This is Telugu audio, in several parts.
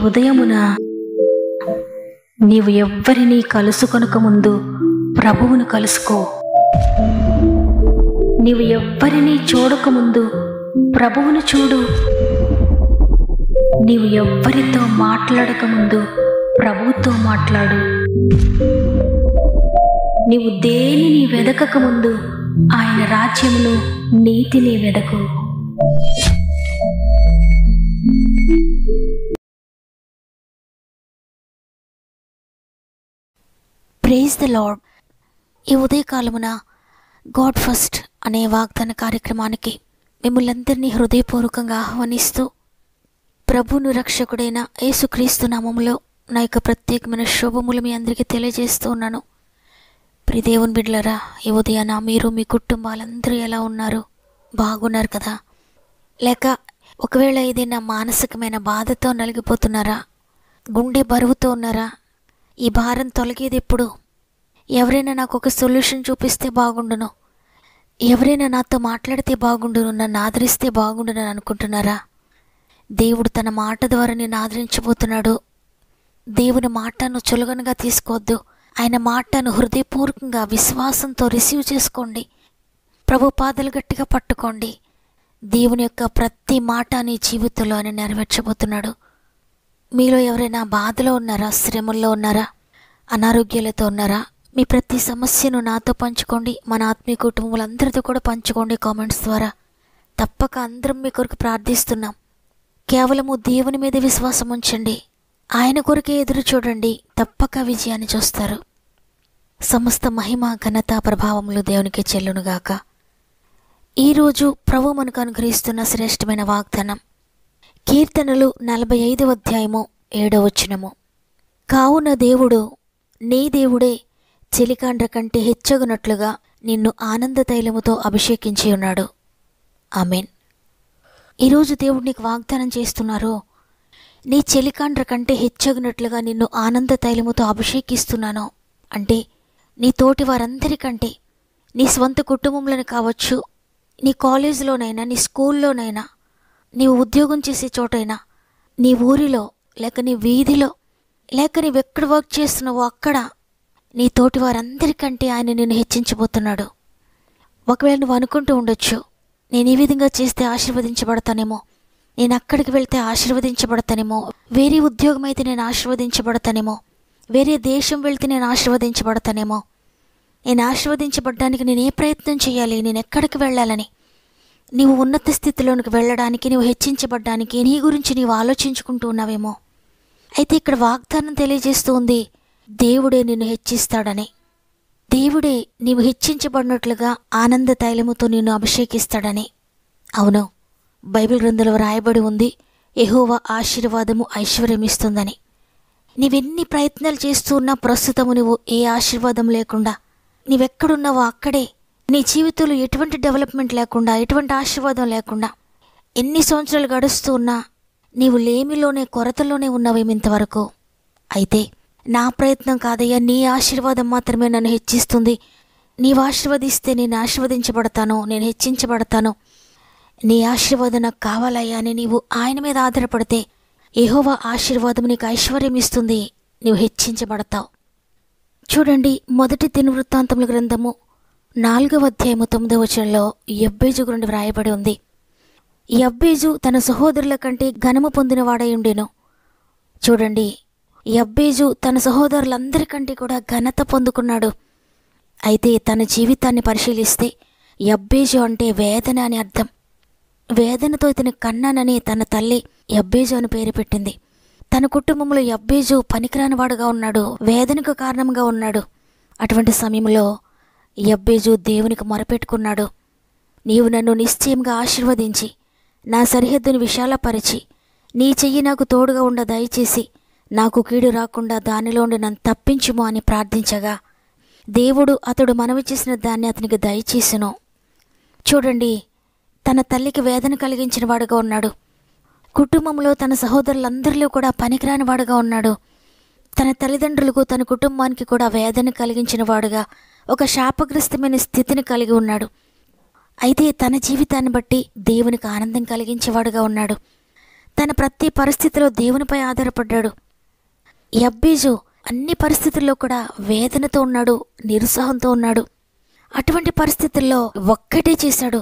ఉదయమున నీవు ఎవ్వరినీ కలుసుకొనక ముందు ప్రభువును కలుసుకో. నీవు ఎవ్వరినీ చూడకముందు ప్రభువును చూడు. నీవు ఎవ్వరితో మాట్లాడకముందు ప్రభువుతో మాట్లాడు. నీవు దేనిని వెదకకముందు ఆయన రాజ్యమును నీతిని వెదకు. Praise the lord. ఈ ఉదయకాలమున గాడ్ ఫస్ట్ అనే వాగ్దాన కార్యక్రమానికి మిమ్మల్ని అందరినీ హృదయపూర్వకంగా ఆహ్వానిస్తూ ప్రభువును రక్షకుడైన యేసుక్రీస్తు నామములో నా యొక్క ప్రత్యేకమైన శుభములు మీ అందరికీ తెలియజేస్తూ ఉన్నాను. ప్రియ దేవుని బిడ్డలారా, ఈ ఉదయాన మీరు మీ కుటుంబాలందరూ ఎలా ఉన్నారు? బాగున్నారు కదా? లేక ఒకవేళ ఏదైనా మానసికమైన బాధతో నలిగిపోతున్నారా? గుండె బరువుతో ఉన్నారా? ఈ భారం తొలగేది ఎప్పుడు? ఎవరైనా నాకు ఒక సొల్యూషన్ చూపిస్తే బాగుండును, ఎవరైనా నాతో మాట్లాడితే బాగుండును, నన్ను ఆదరిస్తే బాగుండును అనుకుంటున్నారా? దేవుడు తన మాట ద్వారా నేను ఆదరించబోతున్నాడు. దేవుని మాటను చులకనగా తీసుకోవద్దు. ఆయన మాటను హృదయపూర్వకంగా విశ్వాసంతో రిసీవ్ చేసుకోండి. ప్రభు పాదాలు గట్టిగా పట్టుకోండి. దేవుని యొక్క ప్రతి మాట నీ జీవితంలో ఆయన నెరవేర్చబోతున్నాడు. మీలో ఎవరైనా బాధలో ఉన్నారా? శ్రమల్లో ఉన్నారా? అనారోగ్యాలతో ఉన్నారా? మీ ప్రతి సమస్యను నాతో పంచుకోండి. మన ఆత్మీయ కుటుంబాలందరితో కూడా పంచుకోండి కామెంట్స్ ద్వారా. తప్పక అందరం మీ కొరకు ప్రార్థిస్తున్నాం. కేవలము దేవుని మీద విశ్వాసం ఉంచండి. ఆయన కొరకే ఎదురు చూడండి. తప్పక విజయాన్ని చూస్తారు. సమస్త మహిమ ఘనత ప్రభావములు దేవునికి చెల్లునుగాక. ఈరోజు ప్రభు మనకు అనుగ్రహిస్తున్న శ్రేష్టమైన వాగ్దానం కీర్తనలు 45వ అధ్యాయము 7వ వచనము. కావున దేవుడు నీ దేవుడే చెలికాండ్ర కంటే హెచ్చగునట్లుగా నిన్ను ఆనంద తైలముతో అభిషేకించి ఉన్నాడు. ఆమెన్. ఈరోజు దేవుడు నీకు వాగ్దానం చేస్తున్నారు. నీ చెలికాండ్ర కంటే హెచ్చగునట్లుగా నిన్ను ఆనంద తైలముతో అభిషేకిస్తున్నాను. అంటే నీ తోటి వారందరికంటే, నీ స్వంత కుటుంబంలోనే కావచ్చు, నీ కాలేజీలోనైనా, నీ స్కూల్లోనైనా, నీవు ఉద్యోగం చేసే చోటైనా, నీ ఊరిలో లేక నీ వీధిలో లేక నీవెక్కడ వర్క్ చేస్తున్నావో అక్కడ నీ తోటి వారందరికంటే ఆయన నిన్ను హెచ్చించబోతున్నాడు. ఒకవేళ నువ్వు అనుకుంటూ ఉండొచ్చు, నేను ఈ విధంగా చేస్తే ఆశీర్వదించబడతానేమో, నేను అక్కడికి వెళ్తే ఆశీర్వదించబడతానేమో, వేరే ఉద్యోగం అయితే నేను ఆశీర్వదించబడతానేమో, వేరే దేశం వెళ్తే నేను ఆశీర్వదించబడతానేమో, నేను ఆశీర్వదించబడడానికి నేను ఏ ప్రయత్నం చేయాలి, నేను ఎక్కడికి వెళ్ళాలని, నీవు ఉన్నత స్థితిలోనికి వెళ్ళడానికి, నీవు హెచ్చించబడ్డానికి నీ గురించి నీవు ఆలోచించుకుంటూ ఉన్నావేమో. అయితే ఇక్కడ వాగ్దానం తెలియజేస్తూ ఉంది, దేవుడే నిన్ను హెచ్చిస్తాడని. దేవుడే నీవు హెచ్చించబడినట్లుగా ఆనంద తైలముతో నిన్ను అభిషేకిస్తాడని. అవును, బైబిల్ గ్రంథంలో రాయబడి ఉంది, యెహోవా ఆశీర్వాదము ఐశ్వర్యమిస్తుందని. నీవెన్ని ప్రయత్నాలు చేస్తూ ఉన్నా ప్రస్తుతము నువ్వు ఏ ఆశీర్వాదం లేకుండా, నీవెక్కడున్నావో అక్కడే, నీ జీవితంలో ఎటువంటి డెవలప్మెంట్ లేకుండా, ఎటువంటి ఆశీర్వాదం లేకుండా ఎన్ని సంవత్సరాలు గడుస్తూ ఉన్నా నీవు లేమిలోనే, కొరతలోనే ఉన్నావేమింతవరకు. అయితే నా ప్రయత్నం కాదయ్యా, నీ ఆశీర్వాదం మాత్రమే నన్ను హెచ్చిస్తుంది. నీవు ఆశీర్వదిస్తే నేను ఆశీర్వదించబడతాను, నేను హెచ్చించబడతాను. నీ ఆశీర్వాదం నాకు కావాలయ్యా అని నీవు ఆయన మీద ఆధారపడితే యెహోవా ఆశీర్వాదం నీకు ఐశ్వర్యం ఇస్తుంది, నీవు హెచ్చించబడతావు. చూడండి, మొదటి దినవృత్తాంతముల గ్రంథము 4వ అధ్యాయము 9వ వచనంలో యబ్బేజు గురించి వ్రాయబడి ఉంది. యబ్బేజు తన సహోదరుల కంటే ఘనము పొందినవాడై ఉండెను. చూడండి, యబ్బేజు తన సహోదరులందరికంటే కూడా ఘనత పొందుకున్నాడు. అయితే తన జీవితాన్ని పరిశీలిస్తే యబ్బేజు అంటే వేదన అని అర్థం. వేదనతో ఇతని కన్నానని తన తల్లి యబ్బేజు అని పేరు పెట్టింది. తన కుటుంబంలో యబ్బేజు పనికిరానివాడుగా ఉన్నాడు, వేదనకు కారణంగా ఉన్నాడు. అటువంటి సమయంలో యబ్బేజు దేవునికి మొరపెట్టుకున్నాడు, నీవు నన్ను నిశ్చయంగా ఆశీర్వదించి నా సరిహద్దును విశాలపరిచి నీ చెయ్యి నాకు తోడుగా ఉండ దయచేసి నాకు కీడు రాకుండా దానిలోండి నన్ను తప్పించుము అని ప్రార్థించగా దేవుడు అతడు మనవి చేసిన దాన్ని అతనికి దయచేసెను. చూడండి, తన తల్లికి వేదన కలిగించిన వాడుగా ఉన్నాడు. కుటుంబంలో తన సహోదరులందరిలో కూడా పనికిరాని వాడుగా ఉన్నాడు. తన తల్లిదండ్రులకు, తన కుటుంబానికి కూడా వేదన కలిగించిన వాడుగా, ఒక శాపగ్రస్తమైన స్థితిని కలిగి ఉన్నాడు. అయితే తన జీవితాన్ని బట్టి దేవునికి ఆనందం కలిగించేవాడుగా ఉన్నాడు. తన ప్రతి పరిస్థితిలో దేవునిపై ఆధారపడ్డాడు. యబ్బేజు అన్ని పరిస్థితుల్లో కూడా వేదనతో ఉన్నాడు, నిరుత్సాహంతో ఉన్నాడు. అటువంటి పరిస్థితుల్లో ఒక్కటే చేశాడు,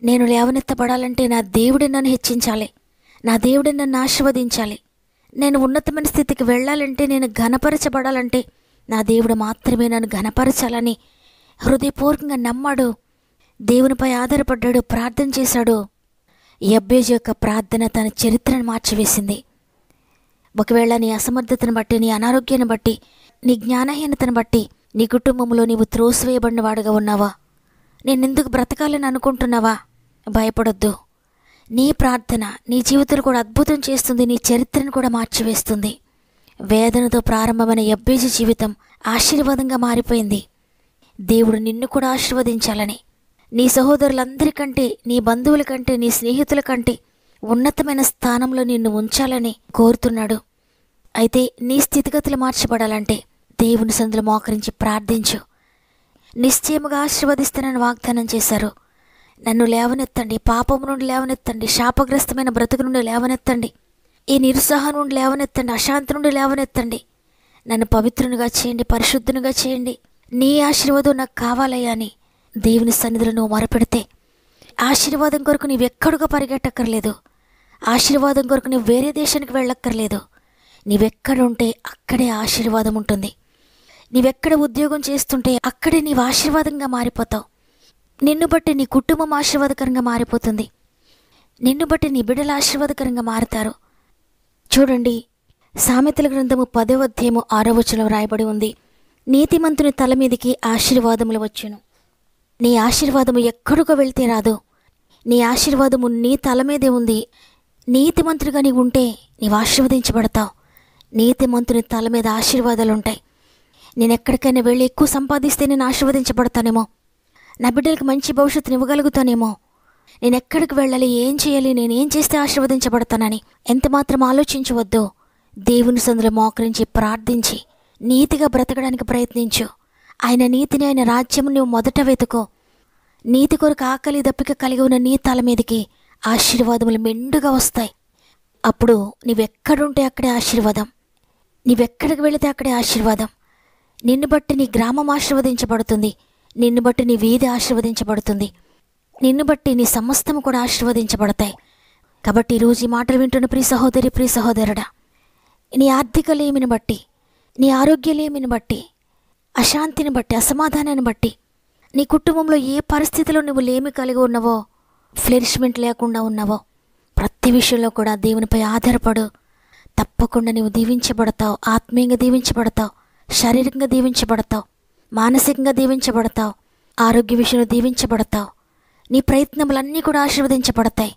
నేను లేవనెత్తబడాలంటే నా దేవుడే నన్ను హెచ్చించాలి, నా దేవుడే నన్ను ఆశీర్వదించాలి, నేను ఉన్నతమైన స్థితికి వెళ్ళాలంటే, నేను ఘనపరచబడాలంటే నా దేవుడు మాత్రమే నన్ను ఘనపరచాలని హృదయపూర్వకంగా నమ్మాడు. దేవునిపై ఆధారపడ్డాడు, ప్రార్థన చేశాడు. యబ్బేజు యొక్క ప్రార్థన తన చరిత్రను మార్చివేసింది. ఒకవేళ నీ అసమర్థతను బట్టి, నీ అనారోగ్యాన్ని బట్టి, నీ జ్ఞానహీనతను బట్టి నీ కుటుంబంలో నీవు త్రోసివేయబడిన వాడుగా ఉన్నావా? నేనెందుకు బ్రతకాలని అనుకుంటున్నావా? భయపడొద్దు. నీ ప్రార్థన నీ జీవితంలో కూడా అద్భుతం చేస్తుంది, నీ చరిత్రను కూడా మార్చివేస్తుంది. వేదనతో ప్రారంభమైన యబ్బేజు జీవితం ఆశీర్వాదంగా మారిపోయింది. దేవుడు నిన్ను కూడా ఆశీర్వదించాలని, నీ సహోదరులందరికంటే, నీ బంధువుల కంటే, నీ స్నేహితుల కంటే ఉన్నతమైన స్థానంలో నిన్ను ఉంచాలని కోరుతున్నాడు. అయితే నీ స్థితిగతులు మార్చబడాలంటే దేవుని సందులో మోకరించి ప్రార్థించు. నిశ్చయముగా ఆశీర్వదిస్తానని వాగ్దానం చేశారు. నన్ను లేవనెత్తండి, పాపము నుండి లేవనెత్తండి, శాపగ్రస్తమైన బ్రతుకు నుండి లేవనెత్తండి, ఈ నిరుత్సాహం నుండి లేవనెత్తండి, అశాంతి నుండి లేవనెత్తండి, నన్ను పవిత్రునిగా చేయండి, పరిశుద్ధునిగా చేయండి, నీ ఆశీర్వాదం నాకు కావాలయ్యా అని దేవుని సన్నిధిలో నువ్వు మొరపెడితే ఆశీర్వాదం కొరకు నీవెక్కడుగా పరిగెట్టక్కర్లేదు. ఆశీర్వాదం కొరకు నువ్వు వేరే దేశానికి వెళ్ళక్కర్లేదు. నీవెక్కడుంటే అక్కడే ఆశీర్వాదం ఉంటుంది. నీవెక్కడ ఉద్యోగం చేస్తుంటే అక్కడే నీవు ఆశీర్వాదంగా మారిపోతావు. నిన్ను బట్టి నీ కుటుంబం ఆశీర్వాదకరంగా మారిపోతుంది. నిన్ను బట్టి నీ బిడ్డలు ఆశీర్వాదకరంగా మారుతారు. చూడండి, సామెతల గ్రంథము 10వ అధ్యాయము 6వ వచనంలో రాయబడి ఉంది, నీతిమంతుని తల మీదికి ఆశీర్వాదములు వచ్చును. నీ ఆశీర్వాదము ఎక్కడికో వెళ్తే రాదు. నీ ఆశీర్వాదము నీ తల మీదే ఉంది. నీతిమంతుడిగా నీవు ఉంటే నీవు ఆశీర్వదించబడతావు. నీతిమంతుని తల మీద ఆశీర్వాదాలు ఉంటాయి. నేను ఎక్కడికైనా వెళ్ళి ఎక్కువ సంపాదిస్తే నేను ఆశీర్వదించబడతానేమో, నా బిడ్డలకు మంచి భవిష్యత్తుని ఇవ్వగలుగుతానేమో, నేను ఎక్కడికి వెళ్ళాలి, ఏం చేయాలి, నేనేం చేస్తే ఆశీర్వదించబడతానని ఎంతమాత్రం ఆలోచించవద్దు. దేవుని సందులో మోకరించి ప్రార్థించి నీతిగా బ్రతకడానికి ప్రయత్నించు. ఆయన నీతిని, ఆయన రాజ్యము నువ్వు మొదట వెతుకో. నీతి కొరకు ఆకలి దప్పిక కలిగి ఉన్న నీ తల మీదకి ఆశీర్వాదములు మెండుగా వస్తాయి. అప్పుడు నీవెక్కడుంటే అక్కడే ఆశీర్వాదం, నీవెక్కడికి వెళితే అక్కడే ఆశీర్వాదం. నిన్ను బట్టి నీ గ్రామం ఆశీర్వదించబడుతుంది, నిన్ను బట్టి నీ వీధి ఆశీర్వదించబడుతుంది, నిన్ను బట్టి నీ సమస్తము కూడా ఆశీర్వదించబడతాయి. కాబట్టి ఈరోజు ఈ మాటలు వింటున్న ప్రియ సహోదరి, ప్రియ సహోదరుడా, నీ ఆర్థిక లేమిని బట్టి, నీ ఆరోగ్య లేమిని బట్టి, అశాంతిని బట్టి, అసమాధానాన్ని బట్టి, నీ కుటుంబంలో ఏ పరిస్థితిలో నువ్వు లేమి కలిగి ఉన్నావో, ఫ్లరిష్మెంట్ లేకుండా ఉన్నావో, ప్రతి విషయంలో కూడా దేవునిపై ఆధారపడు. తప్పకుండా నీవు దీవించబడతావు. ఆత్మీయంగా దీవించబడతావు, శారీరకంగా దీవించబడతావు, మానసికంగా దీవించబడతావు, ఆరోగ్య విషయంలో దీవించబడతావు. నీ ప్రయత్నములన్నీ కూడా ఆశీర్వదించబడతాయి.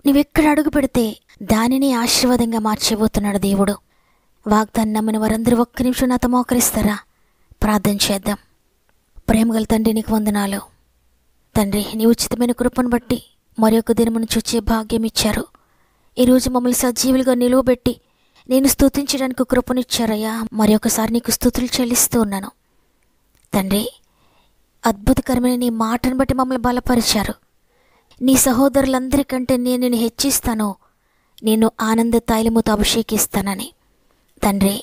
నువ్వెక్కడ అడుగు పెడితే దానిని ఆశీర్వాదంగా మార్చిపోతున్నాడు దేవుడు. వాగ్దాన్ని నమ్మిన వారందరూ ఒక్క నిమిషం నాతో మోకరిస్తారా? ప్రార్థన చేద్దాం. ప్రేమగల తండ్రి, నీకు వందనాలు. తండ్రి, నీ ఉచితమైన కృపను బట్టి మరి ఒక దినమును చూచే భాగ్యం ఇచ్చారు. ఈరోజు మమ్మల్ని సజీవులుగా నిలువబెట్టి నేను స్తుతించడానికి కృపనిచ్చారయ్యా. మరి ఒకసారి నీకు స్తుతులు చెల్లిస్తూ ఉన్నాను తండ్రి. అద్భుతకరమైన నీ మాటను బట్టి మమ్మల్ని బలపరిచారు. నీ సహోదరులందరికంటే నేను నిన్ను హెచ్చిస్తాను, నేను ఆనంద తైలముతో అభిషేకిస్తానని. తండ్రి,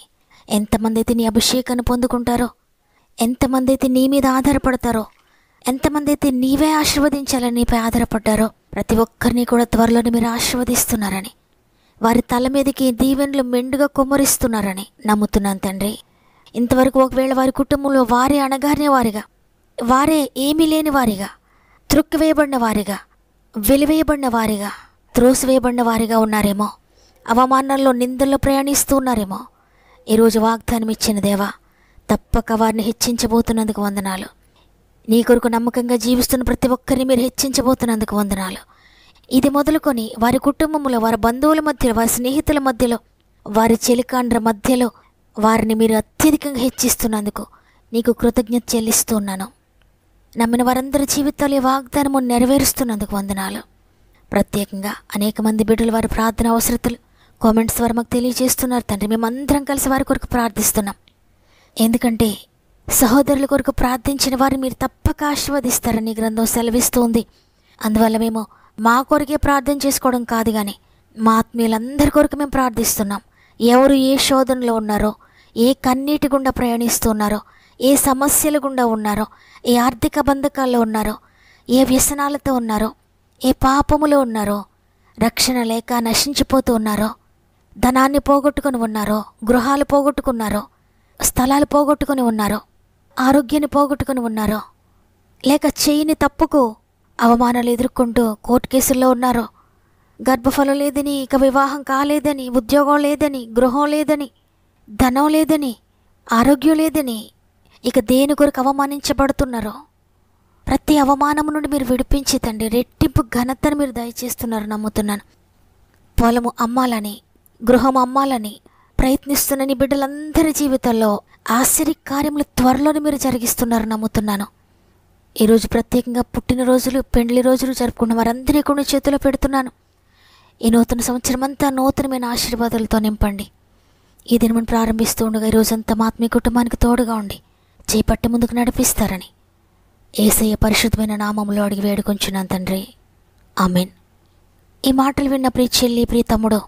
ఎంతమంది అయితే నీ అభిషేకాన్ని పొందుకుంటారో, ఎంతమంది అయితే నీ మీద ఆధారపడతారో, ఎంతమంది అయితే నీవే ఆశీర్వదించాలని నీపై ఆధారపడ్డారో, ప్రతి ఒక్కరిని కూడా త్వరలోనే మీరు ఆశీర్వదిస్తున్నారని, వారి తల మీదకి దీవెనలు మెండుగా కుమ్మరిస్తున్నారని నమ్ముతున్నాను తండ్రి. ఇంతవరకు ఒకవేళ వారి కుటుంబంలో వారే అణగారిన వారిగా, వారే ఏమీ లేని వారిగా, త్రుక్కివేయబడిన వారిగా, వెలివేయబడిన వారిగా, త్రోసివేయబడిన వారిగా ఉన్నారేమో, అవమానాల్లో నిందల్లో ప్రయాణిస్తూ ఉన్నారేమో, ఈరోజు వాగ్దానం ఇచ్చిన దేవా, తప్పక వారిని హెచ్చించబోతున్నందుకు వందనాలు. నీ కొరకు నమ్మకంగా జీవిస్తున్న ప్రతి ఒక్కరిని మీరు హెచ్చించబోతున్నందుకు వందనాలు. ఇది మొదలుకొని వారి కుటుంబంలో, వారి బంధువుల మధ్యలో, వారి స్నేహితుల మధ్యలో, వారి చెలికాండ్ర మధ్యలో వారిని మీరు అత్యధికంగా హెచ్చిస్తున్నందుకు నీకు కృతజ్ఞత చెల్లిస్తున్నాను. నమ్మిన వారందరి జీవితాలు ఈ వాగ్దానము నెరవేరుస్తున్నందుకు వందనాలు. ప్రత్యేకంగా అనేక మంది బిడ్డలు వారి ప్రార్థన అవసరతలు కామెంట్స్ ద్వారా మాకు తెలియజేస్తున్నారు తండ్రి. మేమందరం కలిసి వారి కొరకు ప్రార్థిస్తున్నాం. ఎందుకంటే సహోదరుల కొరకు ప్రార్థించిన వారిని మీరు తప్పక ఆశీర్వదిస్తారని గ్రంథం సెలవిస్తూ ఉంది. అందువల్ల మేము మా కొరకే ప్రార్థన చేసుకోవడం కాదు, కానీ మా ఆత్మీయులందరి కొరకు మేము ప్రార్థిస్తున్నాం. ఎవరు ఏ శోధనలో ఉన్నారో, ఏ కన్నీటి గుండా ప్రయాణిస్తున్నారో, ఏ సమస్యల గుండా ఉన్నారో, ఏ ఆర్థిక బంధకాల్లో ఉన్నారో, ఏ వ్యసనాలతో ఉన్నారో, ఏ పాపములో ఉన్నారో, రక్షణ లేక నశించిపోతూ ఉన్నారో, ధనాన్ని పోగొట్టుకుని ఉన్నారో, గృహాలు పోగొట్టుకున్నారో, స్థలాలు పోగొట్టుకుని ఉన్నారో, ఆరోగ్యాన్ని పోగొట్టుకుని ఉన్నారో, లేక చేయని తప్పుకు అవమానాలు ఎదుర్కొంటూ కోర్టు కేసుల్లో ఉన్నారో, గర్భఫలం లేదని, ఇక వివాహం కాలేదని, ఉద్యోగం లేదని, గృహం లేదని, ధనం లేదని, ఆరోగ్యం లేదని, ఇక దేని కొరకు అవమానించబడుతున్నారో ప్రతి అవమానము నుండి మీరు విడిపించి తండ్రి రెట్టింపు ఘనతను మీరు దయచేస్తున్నారు నమ్ముతున్నాను. పొలము అమ్మాలని, గృహం అమ్మాలని ప్రయత్నిస్తున్న నీ బిడ్డలందరి జీవితాల్లో ఆశ్చర్య కార్యములు త్వరలోనే మీరు జరిగిస్తున్నారు నమ్ముతున్నాను. ఈరోజు ప్రత్యేకంగా పుట్టినరోజులు, పెండ్లి రోజులు జరుపుకున్న వారందరినీ కూడా చేతిలో పెడుతున్నాను. ఈ నూతన సంవత్సరం అంతా నూతనమైన ఆశీర్వాదాలతో నింపండి. ఈ దినమును ప్రారంభిస్తూ ఉండగా ఈరోజంతా మా ఆత్మీయ కుటుంబానికి తోడుగా ఉండి చేపట్టి ముందుకు నడిపిస్తారని యేసయ్య పరిశుద్ధమైన నామములో అడిగి వేడుకొంచున్నాను తండ్రి, ఆమెన్. ఈ మాటలు విన్న ప్రియ చెల్లి, ప్రియ తమ్ముడు,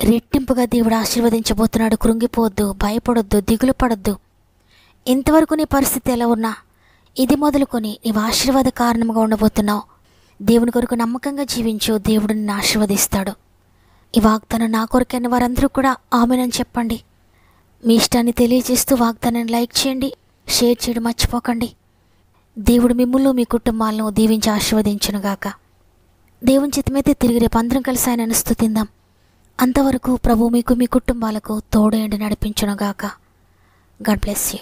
రెట్టింపుగా దేవుడు ఆశీర్వదించబోతున్నాడు. కృంగిపోవద్దు, భయపడొద్దు, దిగులు పడొద్దు. ఇంతవరకు నీ పరిస్థితి ఎలా ఉన్నా ఇది మొదలుకొని నీవు ఆశీర్వాద కారణంగా ఉండబోతున్నావు. దేవుని కొరకు నమ్మకంగా జీవించు, దేవుడు నిన్ను ఆశీర్వదిస్తాడు. ఈ వాగ్దానం నా కొరకైన వారందరూ కూడా ఆమెనని చెప్పండి. మీ ఇష్టాన్ని తెలియజేస్తూ వాగ్దానాన్ని లైక్ చేయండి, షేర్ చేయడం మర్చిపోకండి. దేవుడు మిమ్ములను మీ కుటుంబాలను దీవించి ఆశీర్వదించునుగాక. దేవుని చిత్తమైతే తిరిగి రేపు అందరం కలిసి ఆయనను స్తుతిందాం. అంతవరకు ప్రభు మీకు, మీ కుటుంబాలకు తోడేండి నడిపించునుగాక. God bless you.